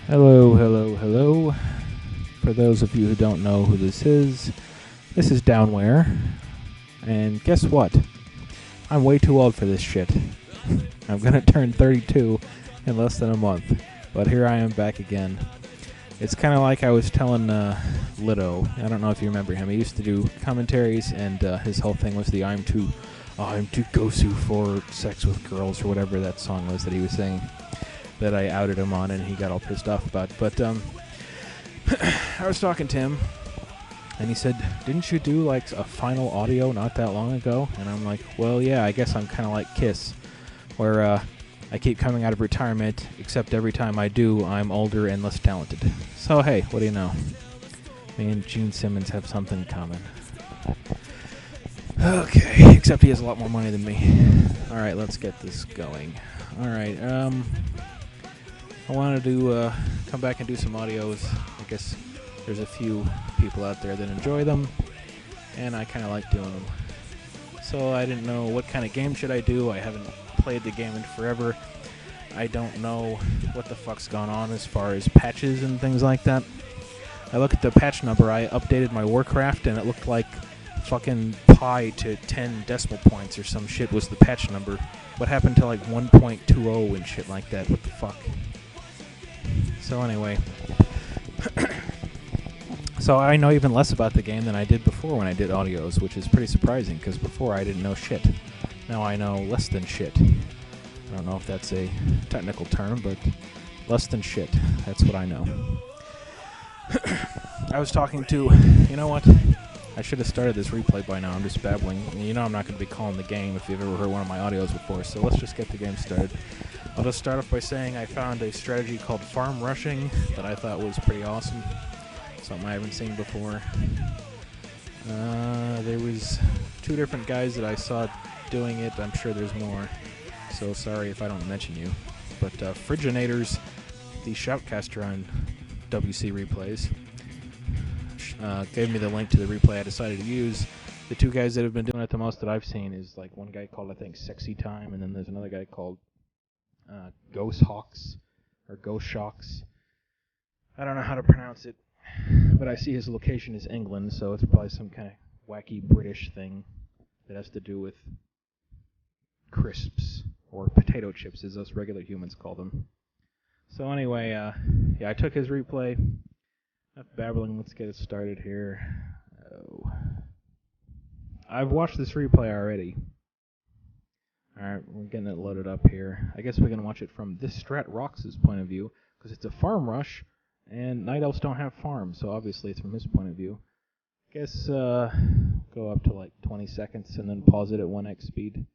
Hello, hello, hello. For those of you who don't know who this is Downwhere. And guess what? I'm way too old for this shit. I'm gonna turn 32 in less than a month. But here I am back again. It's kind of like I was telling Lido. I don't know if you remember him. He used to do commentaries, and his whole thing was the I'm too gosu for sex with girls, or whatever that song was that he was saying, that I outed him on and he got all pissed off about. But I was talking to him, and he said, didn't you do like a final audio not that long ago? And I'm like, well, yeah, I guess I'm kind of like Kiss, where I keep coming out of retirement, except every time I do, I'm older and less talented. So hey, what do you know? Me and Gene Simmons have something in common. Okay, except he has a lot more money than me. Alright, let's get this going. Alright, I wanted to come back and do some audios. I guess there's a few people out there that enjoy them, and I kind of like doing them. So I didn't know what kind of game should I do. I haven't played the game in forever. I don't know what the fuck's gone on as far as patches and things like that. I look at the patch number. I updated my Warcraft, and it looked like fucking pi to 10 decimal points or some shit was the patch number. What happened to like 1.20 and shit like that? What the fuck? So anyway, so I know even less about the game than I did before when I did audios, which is pretty surprising, because before I didn't know shit. Now I know less than shit. I don't know if that's a technical term, but less than shit. That's what I know. I was talking to, you know what? I should have started this replay by now. I'm just babbling. You know I'm not going to be calling the game if you've ever heard one of my audios before, so let's just get the game started. I'll just start off by saying I found a strategy called farm rushing that I thought was pretty awesome. Something I haven't seen before. There was 2 different guys that I saw doing it. I'm sure there's more, so sorry if I don't mention you. But Friginators, the shoutcaster on WC replays, gave me the link to the replay I decided to use. The 2 guys that have been doing it the most that I've seen is like one guy called, I think, Sexy Time, and then there's another guy called Ghost Hawks or Ghost Shocks. I don't know how to pronounce it, but I see his location is England, so it's probably some kind of wacky British thing that has to do with crisps or potato chips, as us regular humans call them. So anyway, yeah, I took his replay. Enough babbling, let's get it started here. Oh. I've watched this replay already. Alright, we're getting it loaded up here. I guess we can watch it from this Strat Rox's point of view, because it's a farm rush, and Night Elves don't have farms, so obviously it's from his point of view. Guess go up to like 20 seconds and then pause it at 1x speed.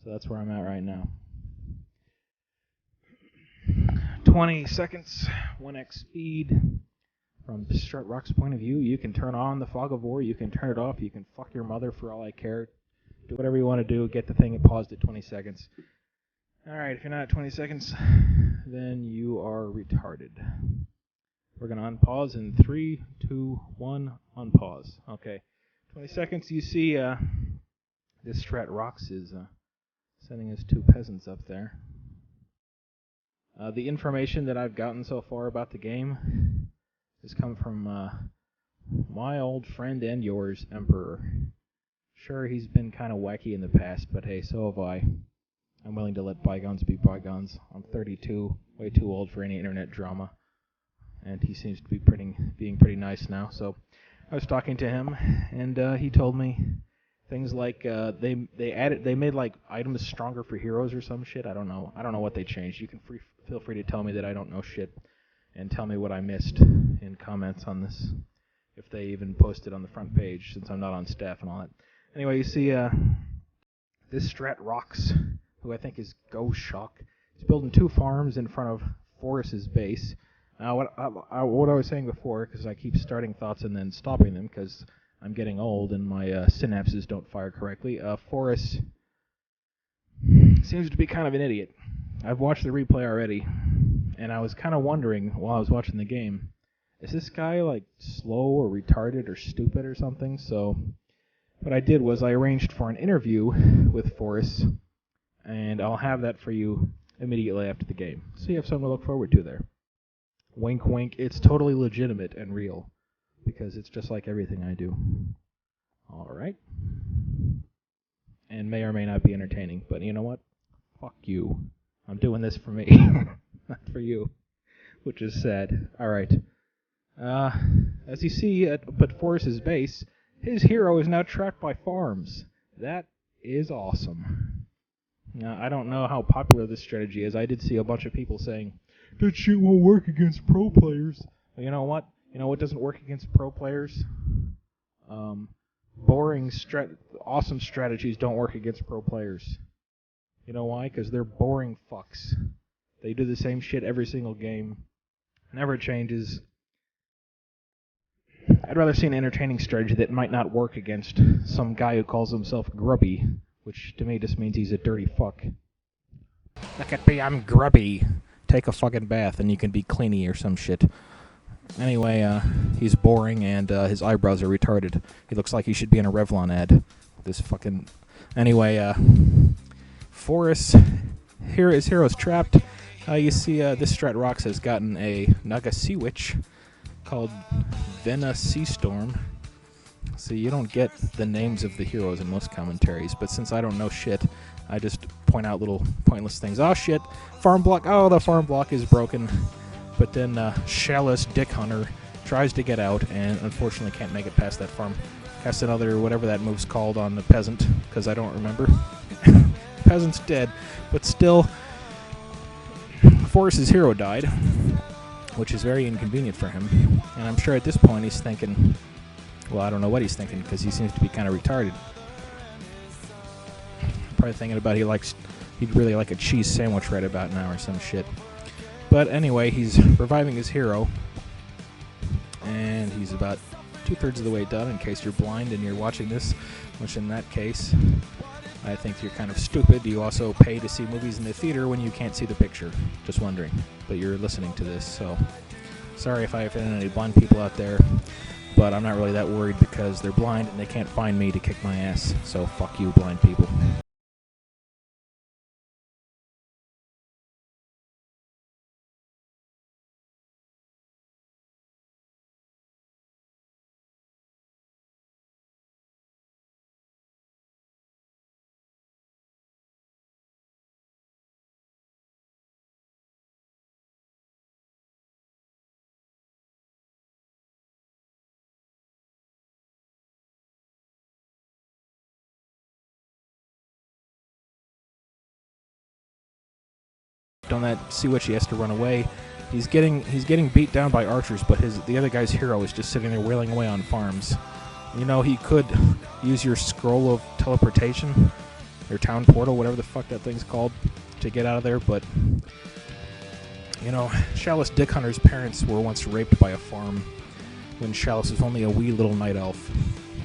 So that's where I'm at right now. 20 seconds, 1x speed. From Strat Rock's point of view, you can turn on the Fog of War, you can turn it off, you can fuck your mother for all I care. Do whatever you want to do, get the thing paused at 20 seconds. Alright, if you're not at 20 seconds, then you are retarded. We're going to unpause in 3, 2, 1, unpause. Okay, 20 seconds, you see this Strat Rocks is sending his 2 peasants up there. The information that I've gotten so far about the game has come from my old friend and yours, Emperor. Sure, he's been kind of wacky in the past, but hey, so have I. I'm willing to let bygones be bygones. I'm 32, way too old for any internet drama, and he seems to be being pretty nice now. So I was talking to him, and he told me things like they made like items stronger for heroes or some shit. I don't know what they changed. You can feel free to tell me that I don't know shit, and tell me what I missed in comments on this, if they even post it on the front page, since I'm not on staff and all that. Anyway, you see this Strat Rocks, who I think is Ghost Shock. He's building 2 farms in front of Forrest's base. What I was saying before, because I keep starting thoughts and then stopping them, because I'm getting old and my synapses don't fire correctly. Forrest seems to be kind of an idiot. I've watched the replay already, and I was kind of wondering while I was watching the game, is this guy like slow or retarded or stupid or something? So what I did was I arranged for an interview with Forrest, and I'll have that for you immediately after the game. So you have something to look forward to there. Wink, wink. It's totally legitimate and real. Because it's just like everything I do. Alright. And may or may not be entertaining, but you know what? Fuck you. I'm doing this for me, not for you. Which is sad. Alright. As you see at Forrest's base, his hero is now trapped by farms. That is awesome. Now, I don't know how popular this strategy is. I did see a bunch of people saying, that shit won't work against pro players. Well, you know what? You know what doesn't work against pro players? Awesome strategies don't work against pro players. You know why? Because they're boring fucks. They do the same shit every single game. Never changes. I'd rather see an entertaining strategy that might not work against some guy who calls himself grubby, which to me just means he's a dirty fuck. Look at me, I'm grubby. Take a fucking bath and you can be cleany or some shit. Anyway, he's boring and his eyebrows are retarded. He looks like he should be in a Revlon ad. This fucking... Anyway, Forrest, his hero's trapped. You see, this Strat Rocks has gotten a Naga Sea Witch called Vena Sea Storm. See, you don't get the names of the heroes in most commentaries, but since I don't know shit, I just point out little pointless things. Oh shit, farm block. Oh, the farm block is broken. But then Shallus Dick Hunter tries to get out and unfortunately can't make it past that farm. Casts another, whatever that move's called, on the peasant, because I don't remember. Peasant's dead, but still, Forrest's hero died, which is very inconvenient for him. And I'm sure at this point he's thinking, well, I don't know what he's thinking, because he seems to be kind of retarded. Probably thinking about he'd really like a cheese sandwich right about now or some shit. But anyway, he's reviving his hero, and he's about 2/3 of the way done, in case you're blind and you're watching this, which in that case, I think you're kind of stupid. You also pay to see movies in the theater when you can't see the picture. Just wondering. But you're listening to this, so sorry if I offended any blind people out there, but I'm not really that worried because they're blind and they can't find me to kick my ass, so fuck you, blind people. On that Sea Witch, he has to run away. He's getting beat down by archers, but the other guy's hero is just sitting there wailing away on farms. You know, he could use your scroll of teleportation, or town portal, whatever the fuck that thing's called, to get out of there, but you know, Shallus Dick Hunter's parents were once raped by a farm when Shallus was only a wee little night elf,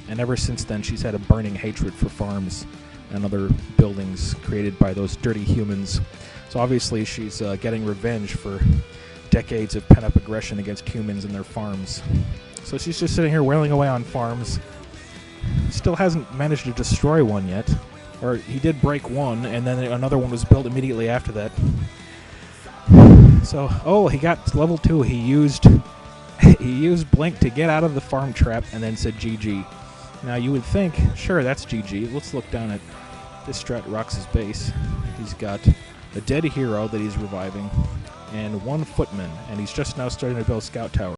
and ever since then she's had a burning hatred for farms and other buildings created by those dirty humans. So obviously she's getting revenge for decades of pent-up aggression against humans and their farms. So she's just sitting here wailing away on farms. Still hasn't managed to destroy one yet. Or he did break one, and then another one was built immediately after that. So, oh, he got to level 2. He used Blink to get out of the farm trap and then said GG. Now you would think, sure, that's GG. Let's look down at this Strat Rocks' base. He's got a dead hero that he's reviving, and one footman, and he's just now starting to build a scout tower.